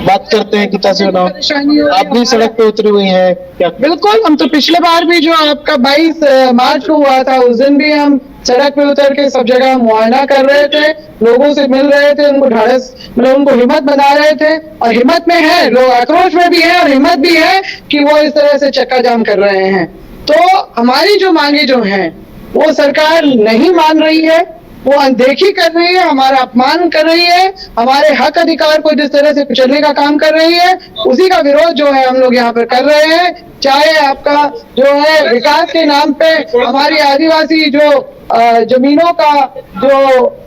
बात करते हैं गीता से, आप भी सड़क पे उतरी हुई हैं क्या? बिल्कुल, हम तो पिछले बार भी जो आपका 22 मार्च को हुआ था, उस दिन भी हम सड़क पे उतर के सब जगह मुआयना कर रहे थे, लोगों से मिल रहे थे, उनको ढाढ़स मतलब उनको हिम्मत बना रहे थे। और हिम्मत में है, लोग आक्रोश में भी है और हिम्मत भी है कि वो इस तरह से चक्का जाम कर रहे हैं। तो हमारी जो मांगे जो हैं वो सरकार नहीं मान रही है, वो अनदेखी कर रही है, हमारा अपमान कर रही है, हमारे हक अधिकार को जिस तरह से कुचलने का काम कर रही है, उसी का विरोध जो है हम लोग यहाँ पर कर रहे हैं। चाहे आपका जो है विकास के नाम पे हमारी आदिवासी जो जमीनों का जो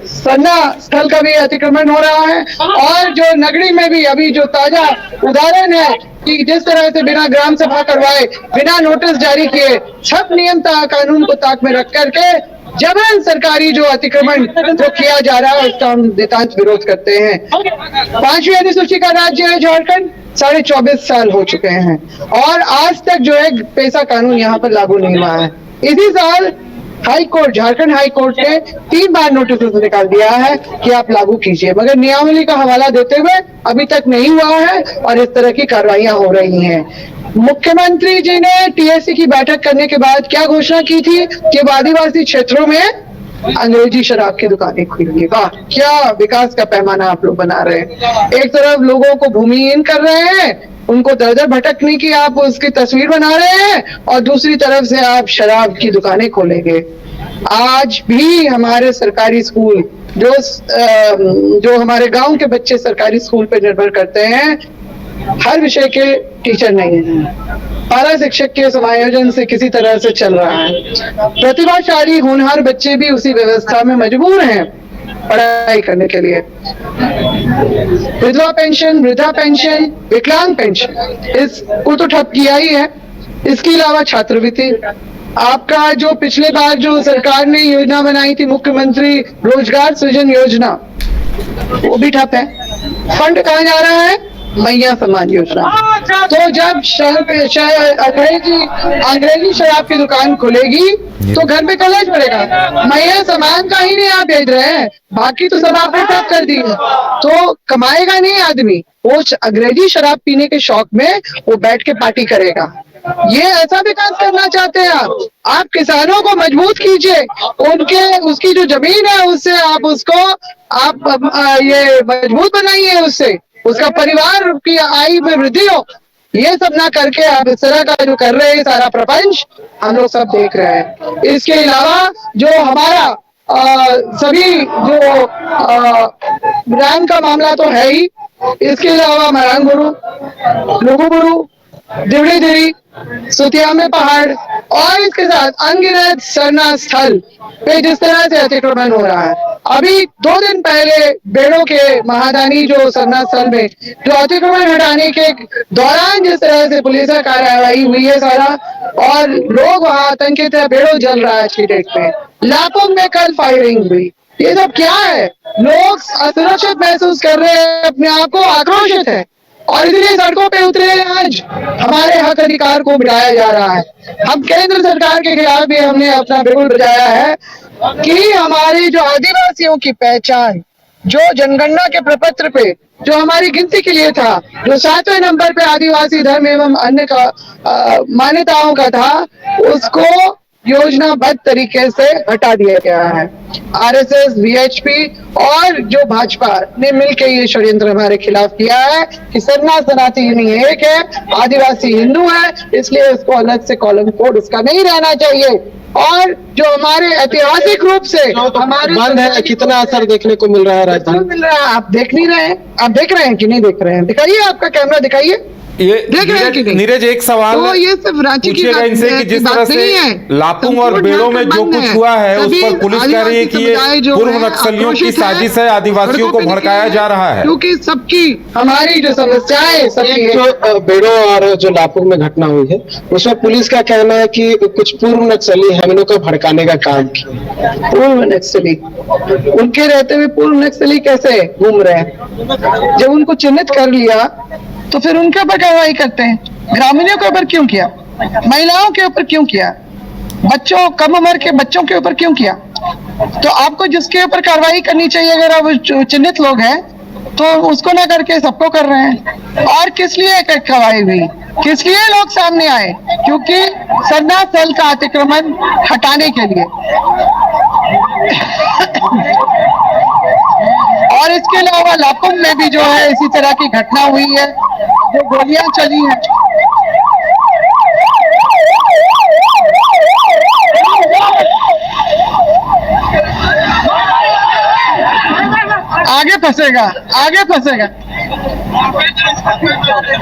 सरना स्थल का भी अतिक्रमण हो रहा है, और जो नगरी में भी अभी जो ताजा उदाहरण है कि जिस तरह से बिना ग्राम सभा करवाए, बिना नोटिस जारी किए, सब नियम कानून को ताक में रख करके जबरन सरकारी जो अतिक्रमण जो किया जा रहा है उसका हम नितांत विरोध करते हैं। 5वीं अधिसूची का राज्य है झारखंड, 24.5 साल हो चुके हैं और आज तक जो है पैसा कानून यहाँ पर लागू नहीं हुआ है। इसी साल high court, Jharkhand high court ने 3 बार नोटिस निकाल दिया है कि आप लागू कीजिए, मगर नियमावली का हवाला देते हुए अभी तक नहीं हुआ है और इस तरह की कार्रवाइयां हो रही हैं। मुख्यमंत्री जी ने टीएससी की बैठक करने के बाद क्या घोषणा की थी कि आदिवासी क्षेत्रों में अंग्रेजी शराब की दुकानें खुलेंगी। वाह, क्या विकास का पैमाना आप लोग बना रहे हैं। एक तरफ लोगों को भूमिहीन कर रहे हैं, उनको दर दर भटकने की आप उसकी तस्वीर बना रहे हैं, और दूसरी तरफ से आप शराब की दुकानें खोलेंगे। आज भी हमारे सरकारी स्कूल जो हमारे गांव के बच्चे सरकारी स्कूल पे निर्भर करते हैं, हर विषय के टीचर नहीं है, पारा शिक्षक के समायोजन से किसी तरह से चल रहा है। प्रतिभाशाली होनहार बच्चे भी उसी व्यवस्था में मजबूर हैं पढ़ाई करने के लिए। विधवा पेंशन, वृद्धा पेंशन, विकलांग पेंशन, इसको तो ठप किया ही है। इसके अलावा छात्रवृत्ति, आपका जो पिछले बार जो सरकार ने योजना बनाई थी मुख्यमंत्री रोजगार सृजन योजना, वो भी ठप है। फंड कहाँ जा रहा है? मैया सम्मान योजना। तो जब अंग्रेजी शराब की दुकान खुलेगी तो घर में कलेश पड़ेगा। मैया सम्मान का ही नहीं आप भेज रहे हैं, बाकी तो सब आपने ठप कर दी है, तो कमाएगा नहीं आदमी, वो अंग्रेजी शराब पीने के शौक में वो बैठ के पार्टी करेगा। ये ऐसा विकास करना चाहते हैं आप किसानों को मजबूत कीजिए, उसकी जो जमीन है उससे आप उसको ये मजबूत बनाइए, उससे उसका परिवार की आय में वृद्धि हो। ये सब ना करके आप इस तरह का जो कर रहे हैं सारा प्रपंच हम लोग सब देख रहे हैं। इसके अलावा जो हमारा सभी जो रैंक का मामला तो है ही, इसके अलावा मरांग गुरु, लुगु गुरु, दिवड़ी दिरी, सुतिया में पहाड़ और इसके साथ अनगिनत सरना स्थल पे जिस तरह से अतिक्रमण हो रहा है। अभी 2 दिन पहले बेड़ों के महादानी जो सरना स्थल में जो अतिक्रमण हटाने के दौरान जिस तरह से पुलिस कार्रवाई हुई है सारा, और लोग वहां आतंकित है, बेड़ों जल रहा है आज की डेट में। लापोंग में कल फायरिंग हुई। ये सब क्या है? लोग असुरक्षित महसूस कर रहे हैं, अपने आप को आक्रोशित है और इसलिए सड़कों पे उतरे हैं। आज हमारे हक अधिकार को मिटाया जा रहा है। हम केंद्र सरकार के खिलाफ भी हमने अपना बिगुल बजाया है कि हमारी जो आदिवासियों की पहचान, जो जनगणना के प्रपत्र पे जो हमारी गिनती के लिए था, जो 7वें नंबर पे आदिवासी धर्म एवं अन्य का मान्यताओं का था, उसको योजनाबद्ध तरीके से हटा दिया गया है। आरएसएस, वीएचपी और जो भाजपा ने मिलकर ये षड्यंत्र हमारे खिलाफ किया है कि सरना सनातनी एक है, आदिवासी हिंदू है, इसलिए उसको अलग से कॉलम कोड उसका नहीं रहना चाहिए। और जो हमारे ऐतिहासिक रूप से हमारे बंद है, कितना असर देखने को मिल रहा है राजधानी मिल रहा है, आप देख नहीं रहे हैं? आप देख रहे हैं कि नहीं देख रहे हैं? दिखाइए, आपका कैमरा दिखाइए। ये नीरज एक सवाल तो ये सिर्फ रांची की पूछिएगा इनसे कि जिस तरह से लापुंग और बेड़ों में जो कुछ हुआ है उस पर पुलिस कह रही है कि ये पूर्व नक्सलियों की साजिश है, आदिवासियों को भड़काया जा रहा है, क्योंकि सबकी हमारी जो समस्याएं सबकी जो बेड़ों और जो लापुंग में घटना हुई है उसमें पुलिस का कहना है कि कुछ पूर्व नक्सली हमलों को भड़काने का काम किया। पूर्व नक्सली उनके रहते हुए पूर्व नक्सली कैसे घूम रहे हैं? जब उनको चिन्हित कर लिया तो फिर उनके ऊपर कार्रवाई करते हैं। ग्रामीणों के ऊपर क्यों किया? महिलाओं के ऊपर क्यों किया? बच्चों, कम उम्र के बच्चों के ऊपर क्यों किया? तो आपको जिसके ऊपर कार्रवाई करनी चाहिए, अगर आप चिन्हित लोग हैं तो उसको ना करके सबको कर रहे हैं। और किस लिए एक खवाई हुई, किस लिए लोग सामने आए? क्योंकि सरना स्थल का अतिक्रमण हटाने के लिए। और इसके अलावा लापुंग में भी जो है इसी तरह की घटना हुई है, जो गोलियां चली हैं। आगे फंसेगा, आगे फंसेगा।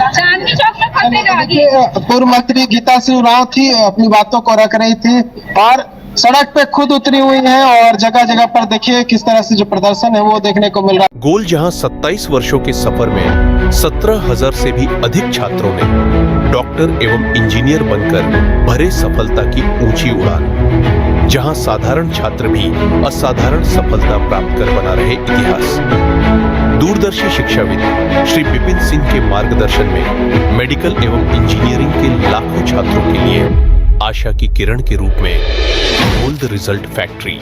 चांदनी चौक में फंसेगा आगे। पूर्व मंत्री गीता सिंह राव थी, अपनी बातों को रख रही थी और सड़क पे खुद उतरी हुई हैं और जगह जगह पर देखिए किस तरह से जो प्रदर्शन है वो देखने को मिल रहा है। गोल जहां 27 वर्षों के सफर में 17,000 से भी अधिक छात्रों ने डॉक्टर एवं इंजीनियर बनकर भरे सफलता की ऊंची उड़ान, जहां साधारण छात्र भी असाधारण सफलता प्राप्त कर बना रहे इतिहास। दूरदर्शी शिक्षाविद श्री विपिन सिंह के मार्गदर्शन में मेडिकल एवं इंजीनियरिंग के लाखों छात्रों के लिए आशा की किरण के रूप में गोल्ड रिजल्ट फैक्ट्री।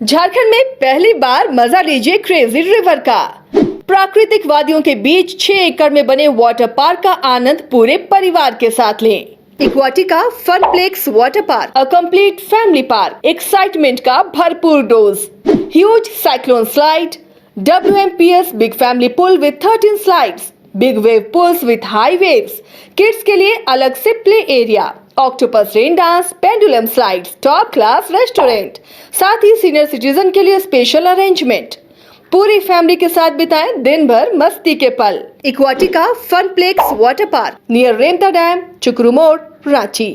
झारखंड में पहली बार मजा लीजिए क्रेजी रिवर का। प्राकृतिक वादियों के बीच 6 एकड़ में बने वाटर पार्क का आनंद पूरे परिवार के साथ लें। Aquatica Funplex water park, a complete family park, excitement का भरपूर dose, huge cyclone slide, WMPS big family pool with 13 slides, big wave pools with high waves, kids के लिए अलग से play area, octopus rain dance, pendulum slides, top class restaurant, साथ ही senior citizen के लिए स्पेशल अरेंजमेंट। पूरी family के साथ बिताएं दिन भर मस्ती के पल। इक्वाटिका Funplex water park near Remta dam, चुकरू मोड़, रांची।